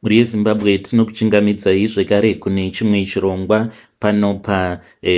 Muri yeZimbabwe tinokuchingamidzai zvekare kune chimwe chirongwa pano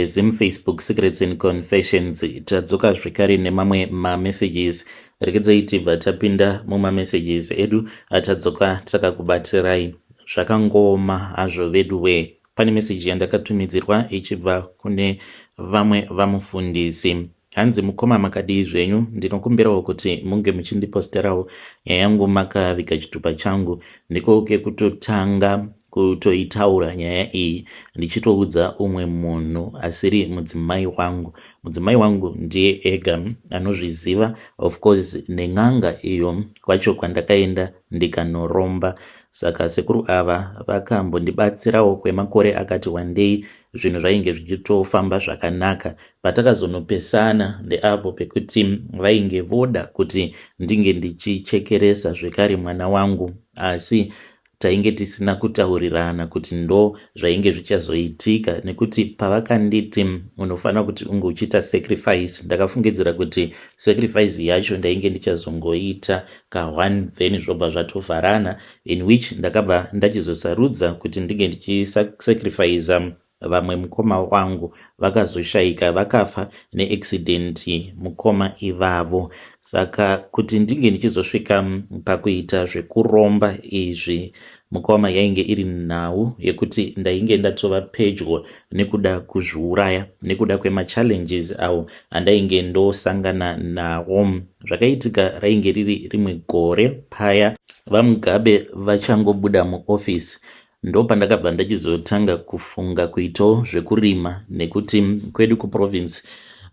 Zim Facebook Secrets and Confessions. Tadzoka zvekare nemamwe mamessages. Rekedzai tibva tapinda mumamessages edu atadzoka takakubatirai. Zvakangoma hazvo vedu we. Pane message yandakatumidzirwa ichibva kune vamwe vamufundisi. Hanzi mukoma makadii zvenyu, ndinokumbirawo kuti munge muchindiposterawo nyaya yangu makaviga chitupa changu. Ndiko kutotanga kutoitaura nyaya iyi ndichitoudza umwe munhu asiri mudzimai wangu. Mudzimai wangu ndiye ega anozviziva, of course nen'anga iyo kwacho kwandakaenda ndikanoromba. Saka sekuru ava vakambondibatsirawo kwemakore akati wandei zvinhu zvainge zvichitofamba zvakanaka. Patakazonopesana ndeapo pekuti vainge voda kuti ndinge ndichichekeresa zvekare mwana wangu, asi tainge tisina kutaurirana kuti ndo zvainge zvichazoitika, nekuti pavakanditi unofanira kuti unge uchiita sacrifice, ndakafungidzira kuti sacrifice yacho ndainge ndichazongoita ka1 then zvobva zvatovharana, in which ndakabva ndachizosarudza kuti ndinge ndichisacrifice vamwe mukoma wangu vakazoshaika vakafa neaccident mukoma ivavo. Saka kuti ndinge ndichizosvika pakuita zvekuromba izvi, mukoma yainge iri nhau yekuti ndainge ndatova pedyo nekuda kuzviuraya nekuda kwemachallenges awo andainge ndosangana nawo. Zvakaitika rainge riri rimwe gore paya vaMugabe vachangobuda muofisi. Ndo pandakabva ndachizotanga kufunga kuitawo zvekurima, nekuti kwedu kuprovince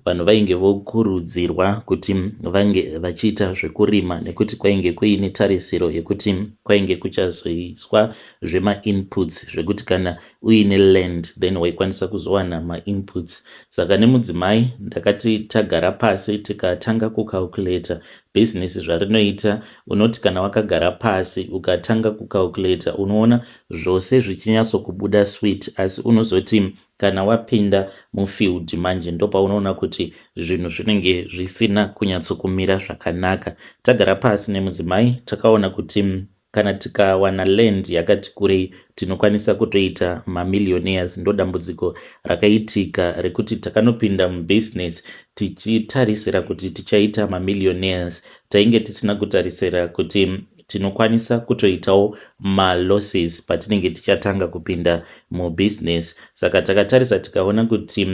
vanhu vainge vokurudzirwa kuti vange vachiita zvekurima, nekuti kwainge kuine tarisiro yekuti kwainge kuchazoiswa zvema-inputs zvekuti kana uine land then waikwanisa kuzowana ma-inputs. Saka nemudzimai ndakati tagara pasi tikatanga kucalculata business zvarinoita. Unoti kana wakagara pasi ukatanga kucalculata unoona zvose zvichinyatsokubuda sweet, asi unozoti kana wapinda mufield manje ndopa unoona kuti zvinhu zvinenge zvisina kunyatsokumira zvakanaka. Tagara pasi nemudzimai takaona kuti kana tikawana land yakati kurei tinokwanisa kutoita mamillionaires. Ndo dambudziko rakaitika rekuti takanopinda mubusiness tichitarisira kuti tichaita mamillionaires, tainge tisina kutarisira kuti tinokwanisa kutoitawo malosses patinenge tichatanga kupinda mubusiness. Saka takatarisa tikaona kuti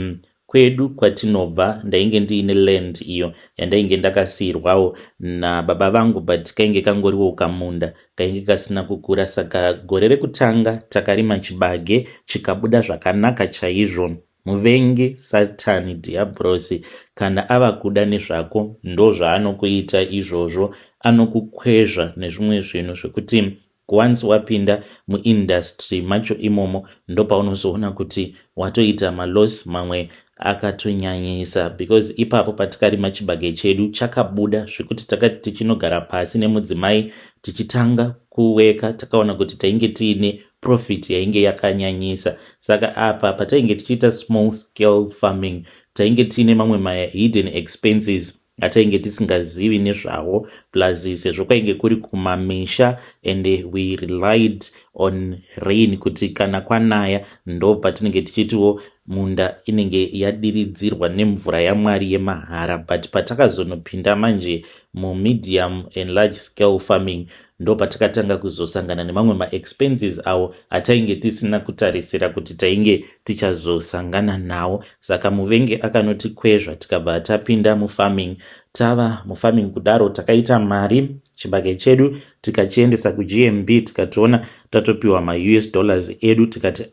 kwedu kwatinobva ndainge ndiine land iyo yandainge ndakasiyirwawo nababa vangu, but kainge kangoriwo kamunda kainge kasina kukura. Saka gore rekutanga takarima chibage chikabuda zvakanaka chaizvo. Muvengi Satani Diabrosi kana ava kuda nezvako ndo zvaanokuita izvozvo, anokukwezva nezvimwe zvinhu zvekuti once wapinda muindustry macho imomo ndo paunozoona kuti watoita maloss mamwe akatonyanyisa, because ipapo patikarima chibage chedu chakabuda zvekuti takati tichinogara pasi nemudzimai tichitanga kuweka takaona kuti tainge tiine profit yainge yakanyanyisa. Saka apa patainge tichiita small scale farming tainge tiine mamwe ma-hidden expenses atainge tisingazivi nezvawo, plus sezvo kwainge kuri kumamisha and we relied on rain, kuti kana kwanaya ndo patinenge tichitiwo munda inenge yadiridzirwa nemvura yaMwari yemahara. But patakazonopinda manje medium and large scale farming ndo patakatanga kuzosangana nemamwe ma-expenses awo atainge tisina kutarisira kuti tainge tichazosangana nawo. Saka muvengi akanotikwezva tikabva tapinda mufarming. Tava mufarming kudaro takaita mari, chibage chedu tikachiendesa kuGMB tikatoona tatopiwa ma-US dollars edu, tikati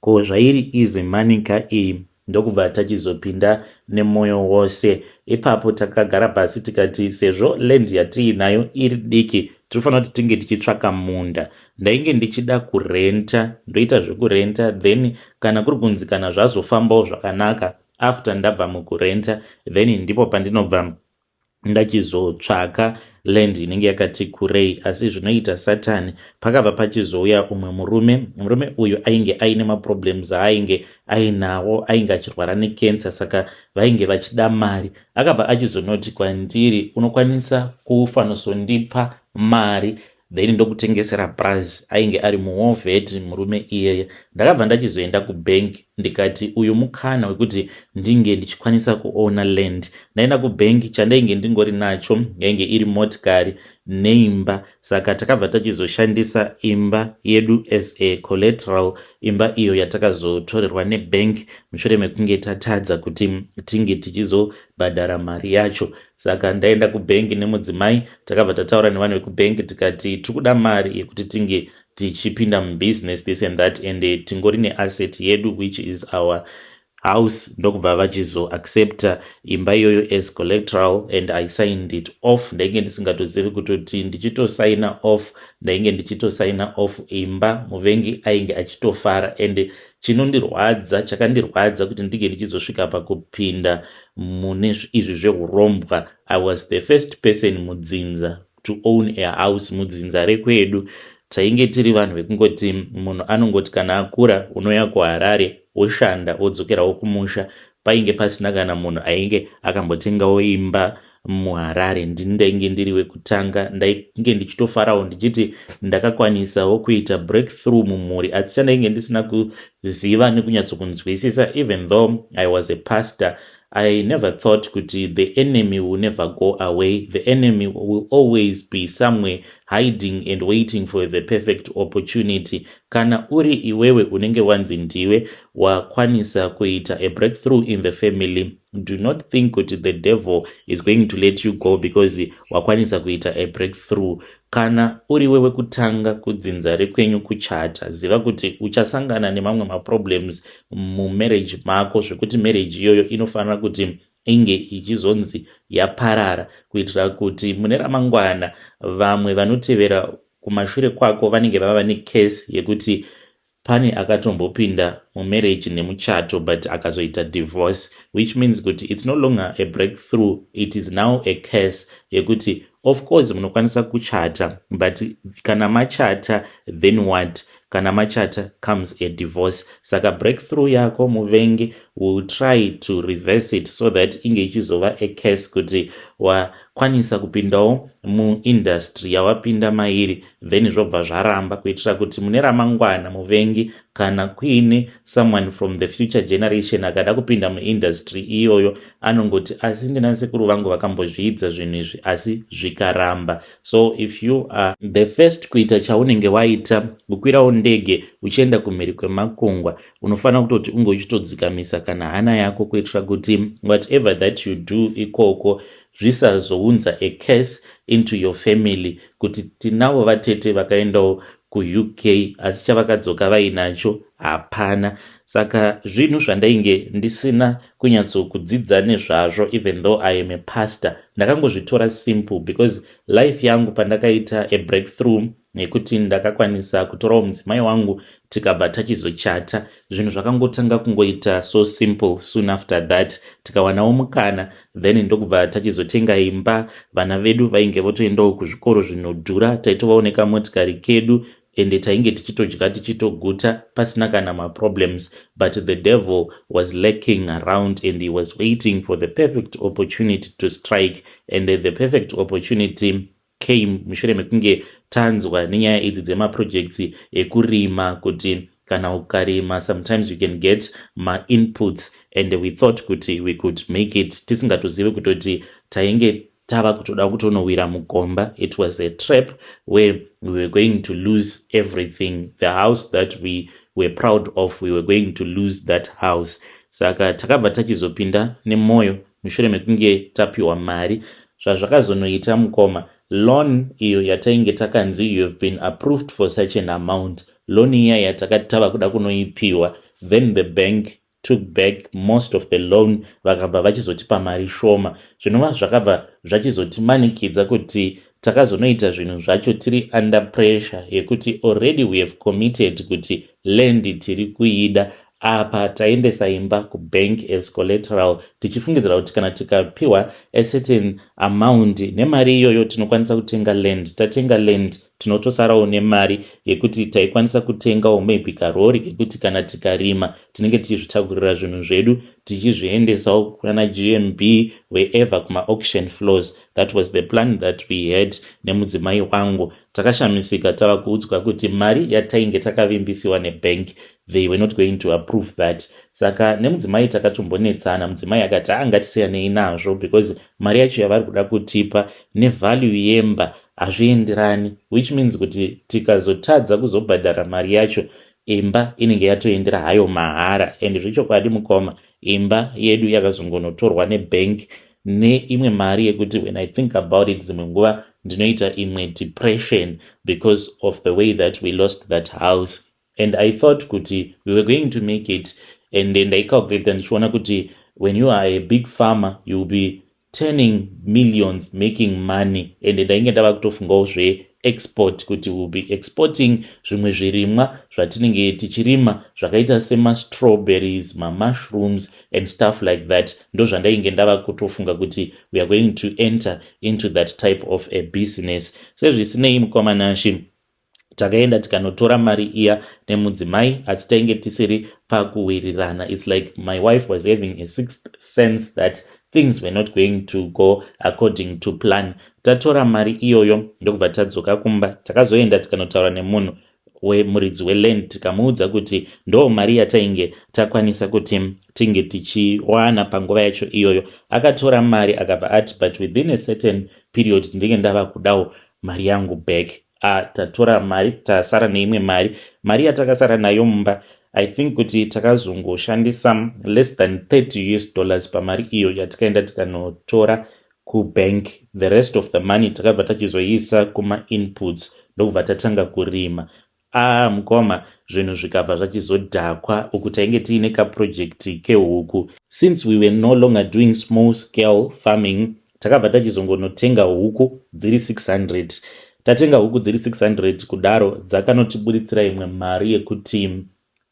ko zvairi easy money ka iyi. Ndokubva tachizopinda nemoyo wose. Ipapo takagara pasi tikati sezvo land yatiinayo iri diki tinofanira kuti tinge tichitsvaka munda. Ndainge ndichida kurenta, ndoita zvekurenta, then kana kuri kunzi kana zvazofambawo zvakanaka after ndabva mukurenta, then ndipo pandinobva ndachizotsvaka land inenge yakati kurei. Asi zvinoita Satani, pakabva pachizouya umwe murume uyu ainge aine maproblems ainge ainawo, ainge achirwara nekensa, saka vainge vachida mari. Akabva achizonoti kwandiri unokwanisa kufanosondipa mari then ndokutengesera price. Ainge ari muWalvet murume iyeye. Ndakabva ndachizoenda kubank ndikati uyu mukana wekuti ndinge ndichikwanisa kuona land. Ndaenda kubank, chandainge ndingori nacho yainge iri motikari neimba, saka takabva tachizoshandisa imba yedu as a collateral, imba iyo yatakazotorerwa nebank mushure mekunge tatadza kuti tinge tichizobhadhara mari yacho. Saka ndaenda kubank nemudzimai, takabva tataura nevanhu vekubank tikati tikuda mari yekuti tinge tichipinda mubusiness this and that, and tingori neasset yedu which is our house. Ndokubva vachizoaccepta imba iyoyo as collateral, and I signed it off. Ndainge ndisingatozivi kutoti ndichitosaina off, ndainge ndichitosaina off imba muvengi ainge achitofara. And chinondirwadza, chakandirwadza kuti ndige ndichizosvika pakupinda mune izvi zveurombwa, I was the first person mudzinza to own a house. Mudzinza rekwedu tainge tiri vanhu vekungoti munhu anongoti kana akura unoya kuHarare woshanda wodzokerawo kumusha. Painge pasina kana munhu ainge akambotengawo imba muHarare. Ndini ndainge ndiri wekutanga. Ndainge ndichitofarawo ndichiti ndakakwanisawo kuita breakthrough mumhuri, asi chandainge ndisina kuziva nekunyatsokunzwisisa. Even though I was a pastor, I never thought kuti the enemy will never go away. The enemy will always be somewhere hiding and waiting for the perfect opportunity. Kana uri iwewe unenge wanzi ndiwe wakwanisa kuita a breakthrough in the family, do not think kuti the devil is going to let you go because wakwanisa kuita a breakthrough. Kana uri wewe kutanga kudzinza rekwenyu kuchata, ziva kuti uchasangana nemamwe maproblems mumarriage mako, zvekuti marriage iyoyo inofanira kuti inge ichizonzi yaparara, kuitira kuti mune ramangwana vamwe vanotevera kumashure kwako vanenge vava necase yekuti pane akatombopinda mumarriage nemuchato but akazoita divorce, which means kuti it's no longer a breakthrough, it is now a case yekuti of course munokwanisa kuchata, but kana machata then what? Kana machata comes a divorce. Saka breakthrough yako muvengi will try to reverse it so that inge ichizova a case kuti wakwanisa kupindawo muindustry yawapinda mairi, then zvobva zvaramba, kuitira kuti mune ramangwana muvengi kana kuine someone from the future generation akada kupinda muindustry iyoyo anongoti asi ndina sekuru vangu vakambozviidza zvinhu izvi asi zvikaramba. So if you are the first kuita chaunenge waita, kukwirawo ndege uchienda kumhiri kwemakungwa, unofanira kutoti unge uchitodzikamisa kana hana yako, kuitira kuti whatever that you do ikoko zvisazounza a case into your family kuti tinavo vatete vakaendawo kuUK asi chavakadzoka vainacho hapana. Saka zvinhu zvandainge ndisina kunyatsokudzidza nezvazvo, even though I am a pastor, ndakangozvitora simple because life yangu pandakaita a breakthrough nekuti ndakakwanisa kutorawo mudzimai wangu tikabva tachizochata, zvinhu zvakangotanga kungoita so simple. Soon after that tikawanawo mukana, then ndokubva tachizotenga imba, vana vedu vainge votoendawo kuzvikoro zvinodhura, taitovaoneka motikari kedu ende tainge tichitodya tichitoguta pasina kana maproblems. But the devil was lurking around and he was waiting for the perfect opportunity to strike, and the perfect opportunity came mushure mekunge tanzwa nenyaya idzi dzemaprojects ekurima, kuti kana ukarima sometimes you can get ma-inputs, and we thought kuti we could make it tisingatozive kutoti tainge tava kutoda kutonowira mugomba. It was a trap where we were going to lose everything. The house that we were proud of, we were going to lose that house. Saka takabva tachizopinda nemoyo mushure mekunge tapiwa mari. Zvazvakazonoita mukoma, loan iyo yatainge takanzi you have been approved for such an amount, loan iya yatakati tava kuda kunoipiwa, then the bank took back most of the loan, vakabva vachizotipa mari shoma. Zvinova zvakabva zvachizotimanikidza kuti takazonoita zvinhu zvacho tiri under pressure yekuti already we have committed kuti land tiri kuida. Apa taendesa imba kubank as collateral tichifungidzira kuti kana tikapiwa a certain amount nemari iyoyo tinokwanisa kutenga land. Tatenga land tinotosarawo nemari yekuti taikwanisa kutengawo maybe karori kekuti kana tikarima tinenge tichizvitakurira zvinhu zvedu tichizviendesawo kuna GMB wherever kuma auction floors. That was the plan that we had nemudzimai wangu. Takashamisika tava kuudzwa kuti mari yatainge takavimbisiwa nebank, they were not going to approve that. Saka nemudzimai takatombonetsana, mudzimai akati angatiseyanei nazvo because mari yacho yavari kuda kutipa nevalue yemba hazvienderani, which means kuti tikazotadza kuzobhadhara mari yacho imba inenge yatoendera hayo mahara. And zvichokwadi mukoma, imba yedu yakazongonotorwa nebank neimwe mari yekuti when I think about it dzimwe nguva ndinoita imwe depression because of the way that we lost that house. And I thought kuti we were going to make it, and then I calculated ndichiona kuti when you are a big farmer you will be turning millions, making money. And ndainge ndava kutofungawo export kuti we will be exporting zvimwe zvirimwa zvatinenge tichirima zvakaita sema strawberries, mushrooms and stuff like that. Ndo zvandainge ndava kutofunga kuti we are going to enter into that type of a business. Sezvisinei mukomanashi, takaenda tikanotora mari iya nemudzimai asi tainge tisiri pakuwirirana. It's like my wife was having a sixth sense that things were not going to go according to plan. Tatora mari iyoyo ndokubva tadzoka kumba. Takazoenda tikanotaura nemunhu wemuridzi weland tikamuudza kuti ndo mari yatainge takwanisa kuti tinge tichiwana panguva yacho iyoyo. Akatora mari akabva ati but within a certain period ndinge ndava kudawo mari yangu back. Tatora mari, tasara neimwe mari yatakasara nayo mumba. I think kuti takazongoshandisa less than $30 pamari iyo yatakaenda tikanotora kubank. The rest of the money takabva tachizoisa kuma inputs ndokubva tatanga kurima. Mukoma, zvinhu zvikabva zvachizodhakwa uku tainge tiine kaproject kehuku. Since we were no longer doing small scale farming, takabva tachizongonotenga huku dziri 600. Tatenga huku dziri 600 kudaro dzakanotibuditsira imwe mari yekuti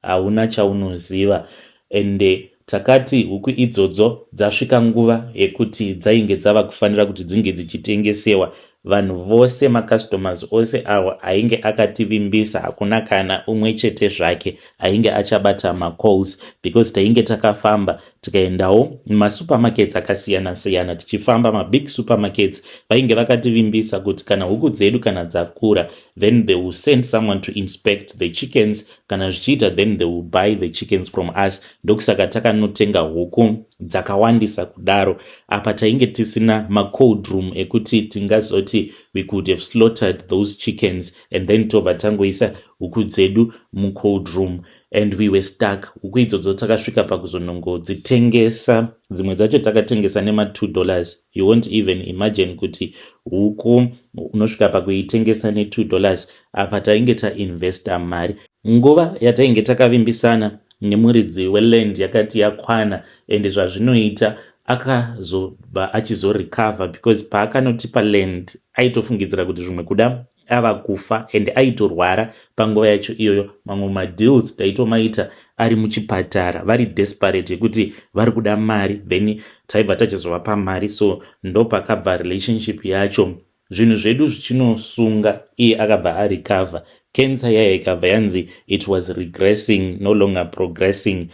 hauna chaunoziva. Ende takati huku idzodzo dzasvika nguva yekuti dzainge dzava kufanira kuti dzinge dzichitengesewa. Vanhu vose macustomers ose avo ainge akativimbisa hakuna kana umwe chete zvake ainge achabata macalls because tainge takafamba tikaendawo mumasupermarkets akasiyana siyana. Tichifamba mabig supermarkets vainge vakativimbisa kuti kana huku dzedu kana dzakura then they will send someone to inspect the chickens, kana zvichiita then they will buy the chickens from us. Ndokusaka takanotenga huku dzakawandisa kudaro. Apa tainge tisina macold room ekuti tingazoti we could have slaughtered those chickens and then tobva tangoisa huku dzedu mucold room, and we were stuck. Huku idzodzo takasvika pakuzonongodzitengesa, dzimwe dzacho takatengesa nema$2. You won't even imagine kuti huku unosvika pakuitengesa ne$2. Apa tainge tainvesta mari. Nguva yatainge takavimbisana nemuridzi weland yakati yakwana, ende zvazvinoita akazobva achizorecover because paakanotipa land aitofungidzira kuti zvimwe kuda ava kufa and aitorwara panguva yacho iyoyo. Mamwe madeals taitomaita ari muchipatara vari desperate yekuti vari kuda mari, then taibva tachizovapa mari. So ndo pakabva relationship yacho, zvinhu zvedu zvichinosunga, iye akabva arecover. Cancer yaya ikabva yanzi it was regressing, no longer progressing.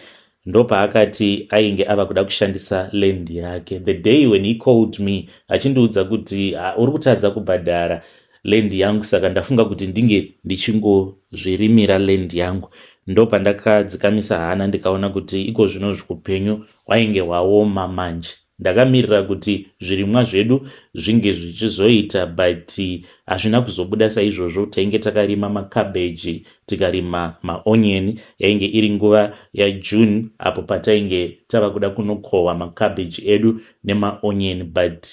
Ndo paakati ainge ava kuda kushandisa land yake. The day when he called me achindiudza kuti uri kutadza kubhadhara land yangu, saka ndafunga kuti ndinge ndichingozvirimira land yangu. Ndo pandakadzikamisa hana ndikaona kuti iko zvino zvupenyu wainge waoma manje. Ndakamirira kuti zvirimwa zvedu zvinge zvichizoita, but hazvina kuzobuda saizvozvo. Tainge takarima macabbage, tikarima maonion. Yainge iri nguva yaJune apo patainge tava kuda kunokohwa macabbage edu nemaonion, but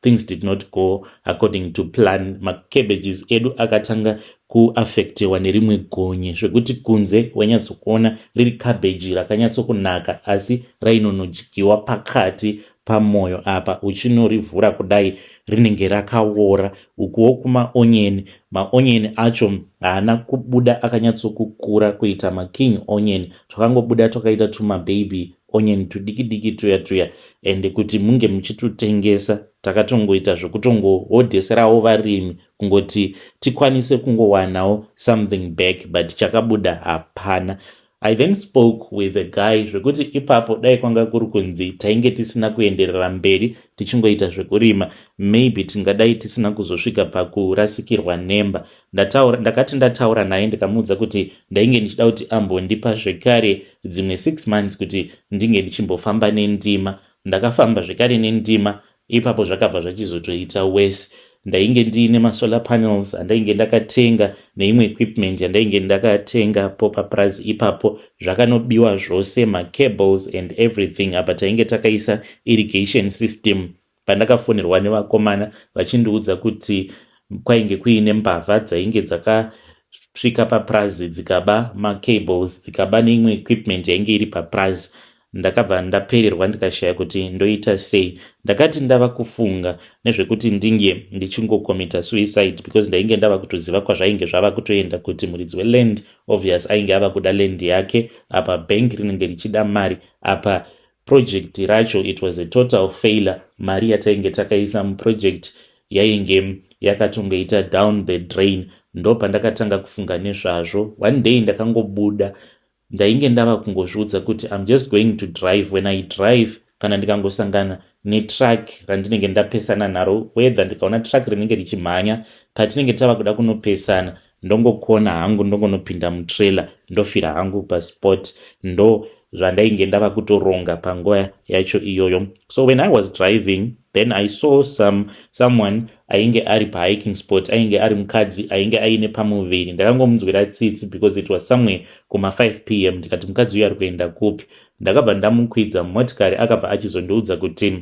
things did not go according to plan. Macabbages edu akatanga kuafektiwa nerimwe gonye zvekuti kunze wanyatsokuona riri cabbage rakanyatsokunaka asi rainonodyiwa pakati pamoyo apa. Uchinorivhura kudai rinenge rakaora. Ukuwo kumaonion, maonion acho haana kubuda akanyatsokukura kuita making onion, twakangobuda twakaita tumababy onion tudiki diki tuya ende kuti munge muchitotengesa takatongoita zvekutongohodheserawo varimi kungoti tikwanise kungowanawo something back, but chakabuda hapana. I then spoke with a guy zvekuti ipapo dai kwanga kuri kunzi tainge tisina kuenderera mberi tichingoita zvekurima, maybe tingadai tisina kuzosvika pakurasikirwa nemba. Ndakati ndataura naye ndikamuudza kuti ndainge ndichida kuti ambondipa zvekare dzimwe 6 months kuti ndinge ndichimbofamba nendima. Ndakafamba zvekare nendima, ipapo zvakabva zvachizotoita worse. Ndainge ndiine masolar panels andainge ndakatenga neimwe equipment yandainge ndakatenga paprice ipapo zvakanobiwa zvose, macables and everything. Apa tainge takaisa irrigation system. Pandakafonerwa nevakomana vachindiudza kuti kwainge kuine mbavha dzainge dzakasvika paprice dzikaba macables dzikaba neimwe equipment yainge iri paprice. Ndakabva ndapererwa ndikashaya kuti ndoita sei. Ndakati ndava kufunga nezvekuti ndinge ndichingocommita suicide because ndainge ndava kutoziva kwazvainge zvava kutoenda kuti muridzi weland obvious ainge ava kuda land yake, apa bank rinenge richida mari, apa project racho it was a total failure. Mari yatainge takaisa muproject yainge yakatongoita down the drain. Ndo pandakatanga kufunga nezvazvo. One day ndakangobuda, ndainge ndava kungozviudza kuti I'm just going to drive. When I drive, kana ndikangosangana netruck randinenge ndapesana naro, whether ndikaona truck rinenge richimhanya, patinenge tava kuda kunopesana, ndongokona hangu ndongonopinda mutrailer ndofira hangu paspot. Ndo zvandainge ndava kutoronga panguva yacho iyoyo. So when I was driving, then I saw someone ainge ari pahiking spot, ainge ari mukadzi ainge aine pamuviri. Ndakangomunzwira tsitsi because it was somewhere kuma 5 p.m. Ndikati mukadzi uyu ari kuenda kupi? Ndakabva ndamukwidza motikari, akabva achizondiudza kuti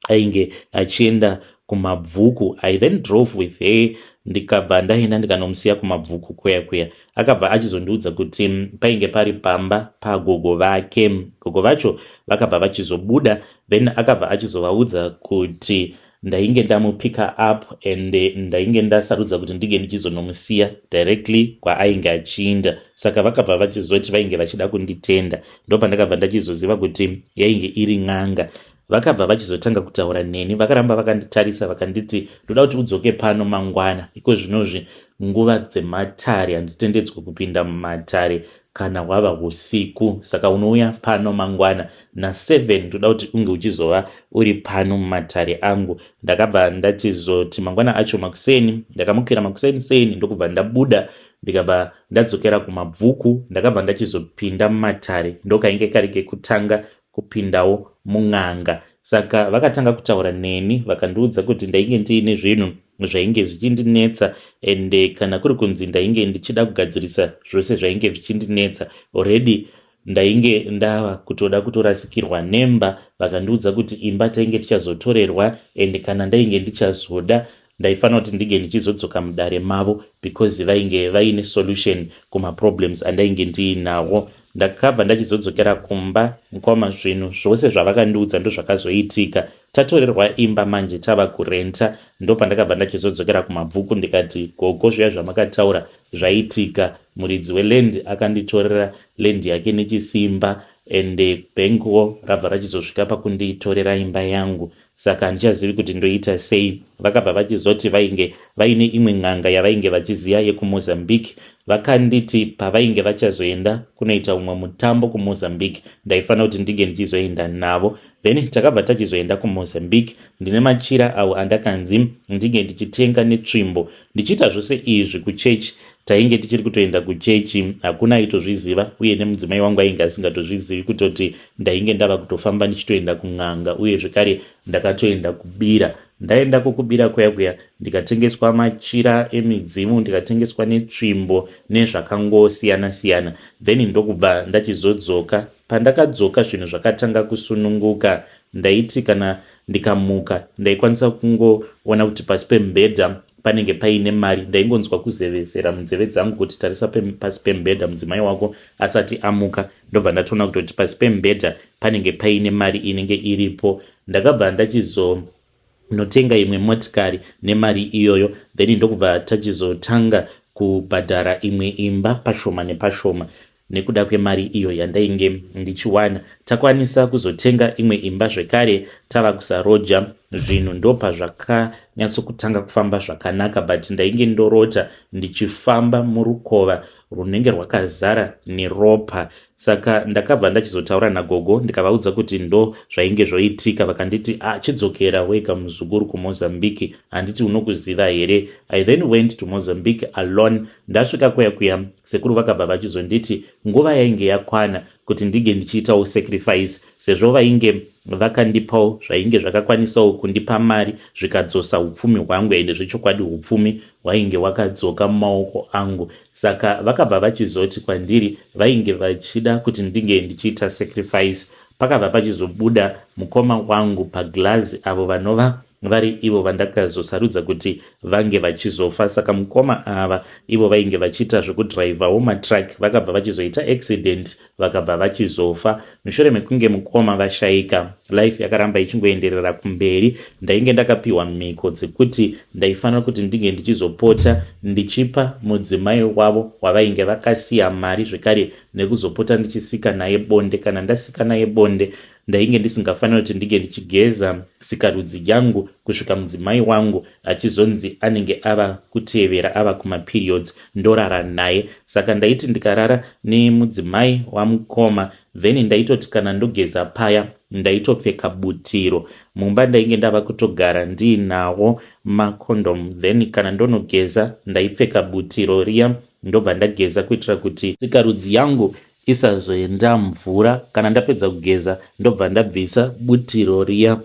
ainge achienda kumabvuku. I then drove with her, ndikabva ndaenda ndikanomusiya kumabvuku kweya. Akabva achizondiudza kuti painge pari pamba pagogo vake. Gogo vacho vakabva vachizobuda, then akabva achizovaudza kuti ndainge ndamupika up and ndainge ndasarudza kuti ndige ndichizonomusiya directly kwaainge achiinda. Saka vakabva vachizoti vainge vachida kunditenda. Ndo pandakabva ndachizoziva kuti yainge iri n'anga. Vakabva vachizotanga kutaura neni, vakaramba vakanditarisa vakanditi ndoda kuti udzoke pano mangwana, iko zvinozvi nguva dzematare handitendedzwe kupinda mumatare kana wava usiku, saka unouya pano mangwana na7 ndoda kuti unge uchizova uri pano mumatare angu. Ndakabva ndachizoti mangwana acho makuseni, ndakamukira makuseni ndokubva ndabuda ndikabva ndadzokera kumabvuku. Ndakabva ndachizopinda mumatare, ndokainge kari kekutanga kupindawo mun'anga. Saka vakatanga kutaura neni vakandiudza kuti ndainge ndiine zvinhu zvainge zvichindinetsa, ende kana kuri kunzi ndainge ndichida kugadzirisa zvose zvainge zvichindinetsa. Already ndainge ndava kutoda kutorasikirwa nemba. Vakandiudza kuti imba tainge tichazotorerwa, ende kana ndainge ndichazoda ndaifanira kuti ndige ndichizodzoka mudare mavo because vainge vaine solution kumaproblems andainge ndiinawo. Ndakabva ndachizodzokera kumba mukoma zvinhu zvose zvavakandiudza ndo zvakazoitika. Tatorerwa imba manje tava kurenta. Ndo pandakabva ndachizodzokera kumabvuku ndikati gogo zviya zvamakataura zvaitika. Muridzi weland akanditorera land yake nechisimba, ende bhengo rabva rachizosvika pakunditorera imba yangu. Saka handichazivi kuti ndoita sei. Vakabva vachizoti vainge vaine imwe n'anga yavainge vachiziva yekumozambique. Vakanditi pavainge vachazoenda kunoita umwe mutambo kumozambique ndaifanira kuti ndige ndichizoenda navo. Then takabva tachizoenda kumozambique. Ndine machira avo andakanzi ndige ndichitenga netsvimbo. Ndichiita zvose izvi kuchechi, tainge tichiri kutoenda kuchechi, hakuna aitozviziva, uye nemudzimai wangu ainge asingatozvizivi kutoti ndainge ndava kutofamba ndichitoenda kun'anga, uye zvekare ndakatoenda kubira. Ndaenda kukubira kuya ndikatengeswa machira emidzimu, ndikatengeswa netsvimbo nezvakangosiyana. Then ndokubva ndachizodzoka. Pandakadzoka zvinhu zvakatanga kusununguka. Ndaiti kana ndikamuka ndaikwanisa kungoona kuti pasi pemubhedha panenge paine mari. Ndaingonzwa kuzevezera munzeve dzangu kuti tarisa pasi pemubhedha mudzimai wako asati amuka. Ndobva ndatoona kuti pasi pemubhedha panenge paine mari inenge iripo. Ndakabva ndachizonotenga imwe motikari nemari iyoyo. Then ndokubva tachizotanga kubhadhara imwe imba pashoma nepashoma. nekuda kwemari iyo yandainge ndichiwana. Takwanisa kuzotenga imwe imba zvekare, tava kusaroja zvinhu. Ndopa zvakanyatsokutanga kufamba zvakanaka, but ndainge ndorota ndichifamba murukova runenge rwakazara neropa. Saka ndakabva ndachizotaura nagogo ndikavaudza kuti ndo zvainge zvoitika. Vakanditi chidzokera wega muzukuru kuMozambique. Handiti unokuziva here? I then went to Mozambique alone. Ndasvika kuya sekuru vakabva vachizonditi nguva yainge yakwana kuti ndige ndichiitawo sacrifice, sezvo vainge vakandipawo zvainge zvakakwanisawo kundipa mari zvikadzosa upfumi hwangu, ende zvechokwadi upfumi hwainge hwakadzoka mumaoko angu. Saka vakabva vachizoti kwandiri vainge vachida kuti ndinge ndichiita sacrifice. Pakabva pachizobuda mukoma wangu paglazi, avo vanova vari ivo vandakazosarudza kuti vange vachizofa. Saka mukoma ava ivo vainge vachiita zvekudhiraivhawo matrack, vakabva vachizoita accident vakabva vachizofa. Mushure mekunge mukoma vashayika, life yakaramba ichingoenderera kumberi. Ndainge ndakapiwa mhiko dzekuti ndaifanira kuti ndinge ndichizopota ndichipa mudzimai wavo wavainge vakasiya mari zvekare nekuzopota ndichisika naye bonde. Kana ndasika naye bonde, ndainge ndisingafanira kuti ndige ndichigeza sikarudzi yangu kusvika mudzimai wangu achizonzi anenge ava kutevera, ava kumaperiods, ndorara naye. Saka ndaiti ndikarara nemudzimai wamukoma, then ndaitoti kana ndogeza paya ndaitopfeka butiro. Mumba ndainge ndava kutogara ndiinawo makondom, then kana ndonogeza ndaipfeka butiro riya, ndobva ndageza kuitira kuti sikarudzi yangu isazoenda mvura. Kana ndapedza kugeza ndobva ndabvisa butiro riya,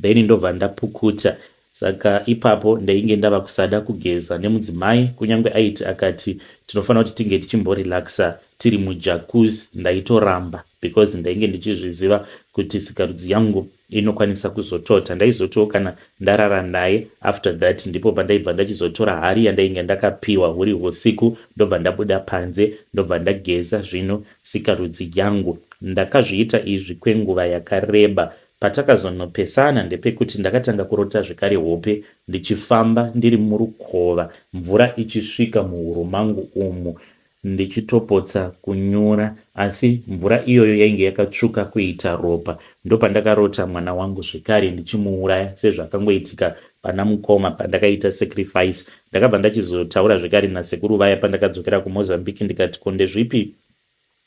then ndobva ndapukuta. Saka ipapo ndainge ndava kusada kugeza nemudzimai, kunyange aiti akati tinofanira kuti tinge tichimborelaxa tiri mujacuzzi, ndaitoramba because ndainge ndichizviziva kuti sikarudzi yangu inokwanisa kuzotota. Ndaizotiwo kana ndarara naye after that ndipo pandaibva ndachizotora hari yandainge ndakapiwa huri usiku, ndobva ndabuda panze, ndobva ndageza zvino sikarudzi yangu. Ndakazviita izvi kwenguva yakareba. Patakazonopesana ndepekuti ndakatanga kurota zvekare hope ndichifamba ndiri murukova, mvura ichisvika muhuro mangu umu, ndichitopotsa kunyura, asi mvura iyoyo yainge yakatsvuka kuita ropa. Ndopandakarota mwana wangu zvekare ndichimuuraya sezvakangoitika pana mukoma pandakaita sacrifice. Ndakabva ndachizotaura zvekare nasekuru vaya pandakadzokera kuMozambique ndikati konde zvipi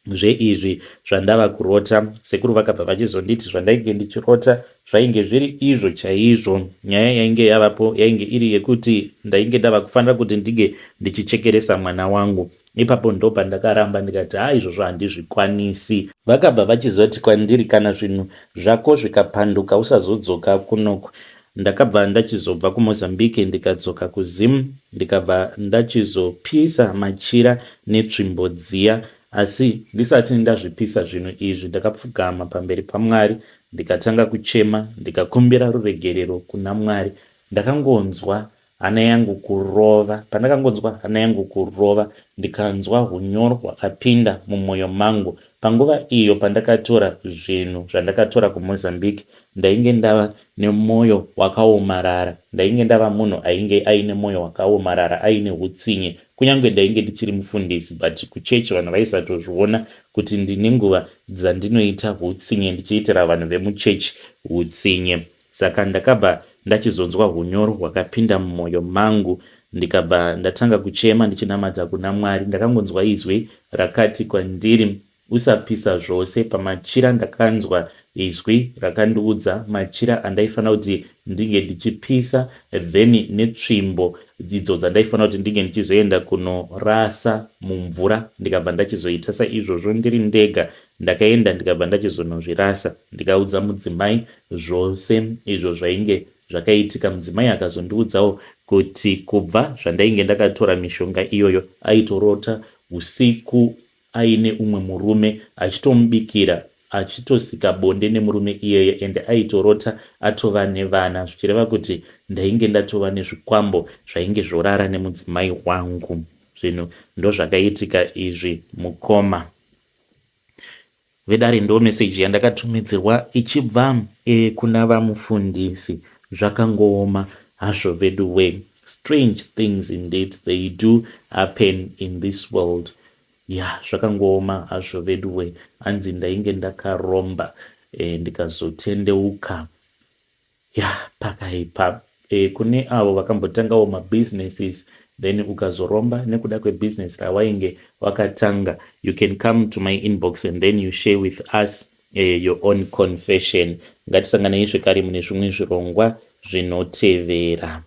zveizvi zvandava kurota? Sekuru vakabva vachizonditi zvandainge ndichirota zvainge zviri izvo chaizvo. Nyaya yainge yavapo yainge iri yekuti ndainge ndava kufanira kuti ndige ndichichekeresa mwana wangu. Ipapo ndo pandakaramba ndikati izvozvo handizvikwanisi. Vakabva vachizoti kwandiri kana zvinhu zvako zvikapanduka usazodzoka kunoku. Ndakabva ndachizobva kuMozambique ndikadzoka kuZim, ndikabva ndachizopisa machira netsvimbo dziya. Asi ndisati ndazvipisa zvinhu izvi ndakapfugama pamberi paMwari ndikatanga kuchema, ndikakumbira ruregerero kuna Mwari. Ndakangonzwa hana yangu kurova. Pandakangonzwa hana yangu kurova, ndikanzwa hunyoro hwakapinda mumwoyo mangu. Panguva iyo pandakatora zvinhu zvandakatora kuMozambique, ndainge ndava nemwoyo wakaomarara. Ndainge ndava munhu ainge aine mwoyo wakaomarara, aine hutsinye. Kunyange ndainge ndichiri mufundisi, but kuchechi vanhu vaisatozviona kuti ndine nguva dzandinoita hutsinye ndichiitira vanhu vemuchechi hutsinye. Saka ndakabva ndachizonzwa hunyoro hwakapinda mumwoyo mangu, ndikabva ndatanga kuchema ndichinamata kuna Mwari. Ndakangonzwa izwi rakati kwandiri usapisa zvose. Pamachira ndakanzwa izwi rakandiudza machira andaifanira kuti ndinge ndichipisa, then netsvimbo dzidzo dzandaifanira kuti ndinge ndichizoenda kunorasa mumvura. Ndikabva ndachizoita saizvozvo ndiri ndega. Ndakaenda ndikabva ndachizonozvirasa. Ndikaudza mudzimai zvose izvo zvainge zvakaitika. Mudzimai akazondiudzawo kuti kubva zvandainge ndakatora mishonga iyoyo aitorota usiku aine umwe murume achitomubikira, achitosika bonde nemurume iyeye, ende aitorota atova nevana, zvichireva kuti ndainge ndatova nezvikwambo zvainge zvorara nemudzimai wangu. Zvinhu ndo zvakaitika izvi mukoma. Vedare ndo meseji yandakatumidzirwa ichibva kuna vamufundisi. Zvakangooma hazvo veduwe. Strange things indeed they do happen in this world. ya zvakangooma hazvo veduwe, hanzi ndainge ndakaromba ndikazotendeuka pakaipa. Kune avo vakambotangawo mabusinesses then ukazoromba nekuda kwebusiness rawainge wakatanga, you can come to my inbox and then you share with us your own confession. Ngatisanganei zvekare mune zvimwe zvirongwa zvinotevera.